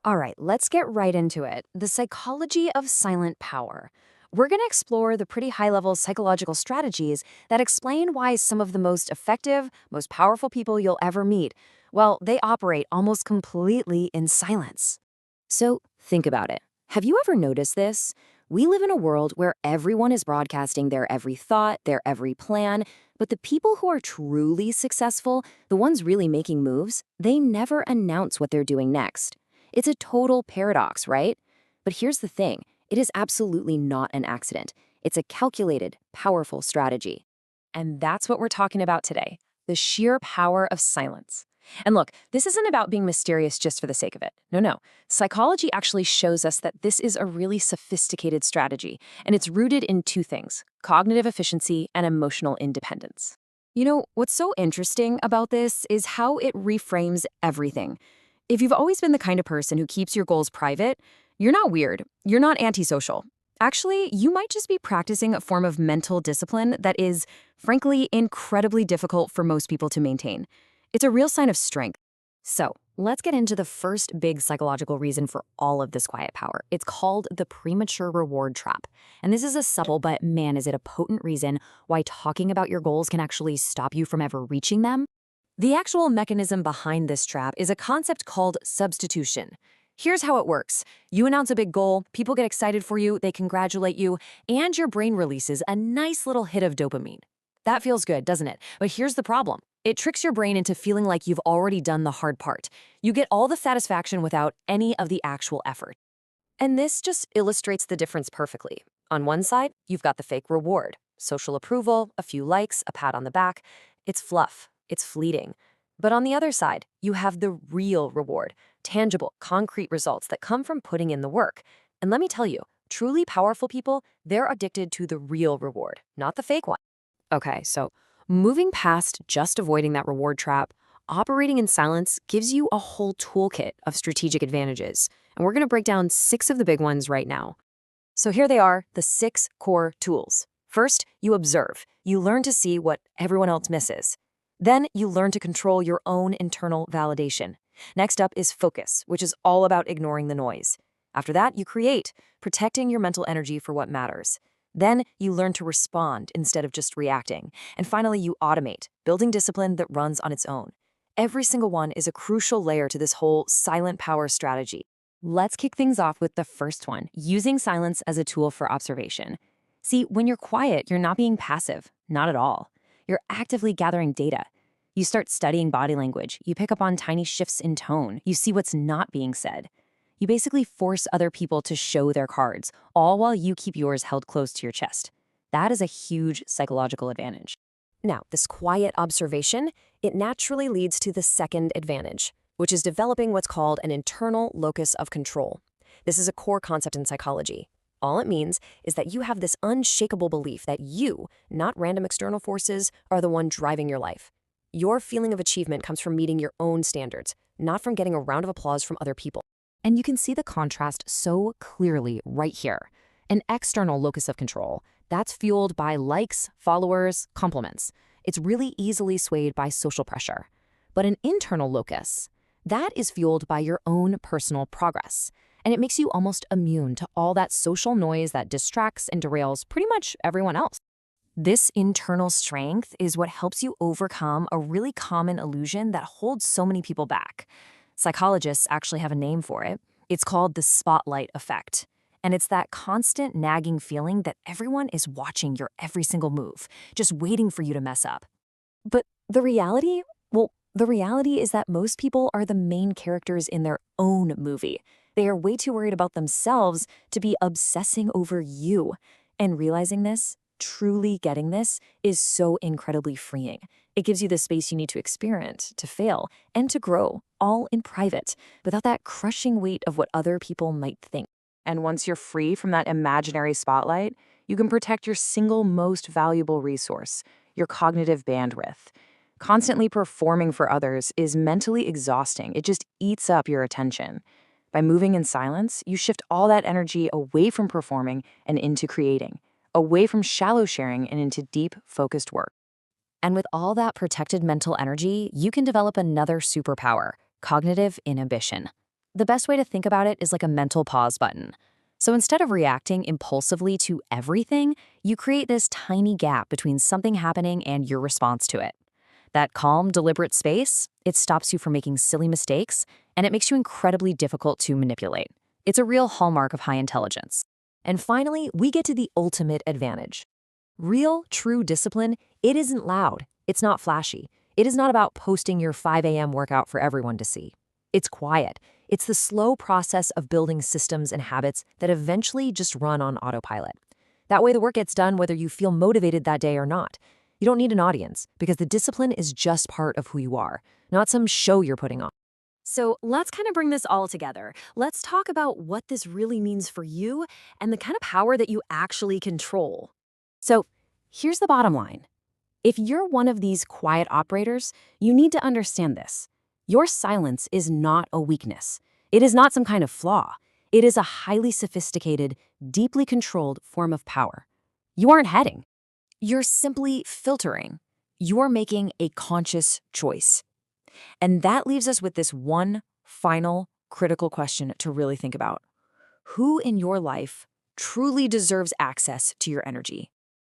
All right, let's get right into it. The psychology of silent power. We're going to explore the pretty high level psychological strategies that explain why some of the most effective, most powerful people you'll ever meet, well, they operate almost completely in silence. So think about it. Have you ever noticed this? We live in a world where everyone is broadcasting their every thought, their every plan, but the people who are truly successful, the ones really making moves, they never announce what they're doing next. It's a total paradox, right? But here's the thing. It is absolutely not an accident. It's a calculated, powerful strategy. And that's what we're talking about today, the sheer power of silence. And look, this isn't about being mysterious just for the sake of it. No. Psychology actually shows us that this is a really sophisticated strategy, and it's rooted in two things: cognitive efficiency and emotional independence. You know, what's so interesting about this is how it reframes everything. If you've always been the kind of person who keeps your goals private, you're not weird. You're not antisocial. Actually, you might just be practicing a form of mental discipline that is, frankly, incredibly difficult for most people to maintain. It's a real sign of strength. So, let's get into the first big psychological reason for all of this quiet power. It's called the premature reward trap. And this is a subtle, but man, is it a potent reason why talking about your goals can actually stop you from ever reaching them. The actual mechanism behind this trap is a concept called substitution. Here's how it works. You announce a big goal, people get excited for you, they congratulate you, and your brain releases a nice little hit of dopamine. That feels good, doesn't it? But here's the problem. It tricks your brain into feeling like you've already done the hard part. You get all the satisfaction without any of the actual effort. And this just illustrates the difference perfectly. On one side, you've got the fake reward: social approval, a few likes, a pat on the back. It's fluff. It's fleeting. But on the other side, you have the real reward: tangible, concrete results that come from putting in the work. And let me tell you, truly powerful people, they're addicted to the real reward, not the fake one. Okay, so moving past just avoiding that reward trap, operating in silence gives you a whole toolkit of strategic advantages. And we're going to break down 6 of the big ones right now. So here they are, the 6 core tools. First, you observe. You learn to see what everyone else misses. Then you learn to control your own internal validation. Next up is focus, which is all about ignoring the noise. After that, you create, protecting your mental energy for what matters. Then you learn to respond instead of just reacting. And finally, you automate, building discipline that runs on its own. Every single one is a crucial layer to this whole silent power strategy. Let's kick things off with the first one, using silence as a tool for observation. See, when you're quiet, you're not being passive, not at all. You're actively gathering data. You start studying body language. You pick up on tiny shifts in tone. You see what's not being said. You basically force other people to show their cards, all while you keep yours held close to your chest. That is a huge psychological advantage. Now, this quiet observation, it naturally leads to the second advantage, which is developing what's called an internal locus of control. This is a core concept in psychology. All it means is that you have this unshakable belief that you, not random external forces, are the one driving your life. Your feeling of achievement comes from meeting your own standards, not from getting a round of applause from other people. And you can see the contrast so clearly right here. An external locus of control, that's fueled by likes, followers, compliments. It's really easily swayed by social pressure. But an internal locus, that is fueled by your own personal progress. And it makes you almost immune to all that social noise that distracts and derails pretty much everyone else. This internal strength is what helps you overcome a really common illusion that holds so many people back. Psychologists actually have a name for it. It's called the spotlight effect. And it's that constant nagging feeling that everyone is watching your every single move, just waiting for you to mess up. But the reality? Well, the reality is that most people are the main characters in their own movie. They are way too worried about themselves to be obsessing over you. And realizing this, truly getting this, is so incredibly freeing. It gives you the space you need to experiment, to fail, and to grow, all in private, without that crushing weight of what other people might think. And once you're free from that imaginary spotlight, you can protect your single most valuable resource, your cognitive bandwidth. Constantly performing for others is mentally exhausting. It just eats up your attention. By moving in silence, you shift all that energy away from performing and into creating, away from shallow sharing and into deep, focused work. And with all that protected mental energy, you can develop another superpower: cognitive inhibition. the best way to think about it is like a mental pause button. So instead of reacting impulsively to everything, you create this tiny gap between something happening and your response to it. That calm, deliberate space, it stops you from making silly mistakes, and it makes you incredibly difficult to manipulate. It's a real hallmark of high intelligence. And finally, we get to the ultimate advantage. Real, true discipline, it isn't loud. It's not flashy. It is not about posting your 5 a.m. workout for everyone to see. It's quiet. It's the slow process of building systems and habits that eventually just run on autopilot. That way the work gets done whether you feel motivated that day or not. You don't need an audience because the discipline is just part of who you are, not some show you're putting on. So let's kind of bring this all together. Let's talk about what this really means for you and the kind of power that you actually control. So here's the bottom line. If you're one of these quiet operators, you need to understand this. Your silence is not a weakness. It is not some kind of flaw. It is a highly sophisticated, deeply controlled form of power. You aren't heading. You're simply filtering. You're making a conscious choice. And that leaves us with this one final critical question to really think about. Who in your life truly deserves access to your energy?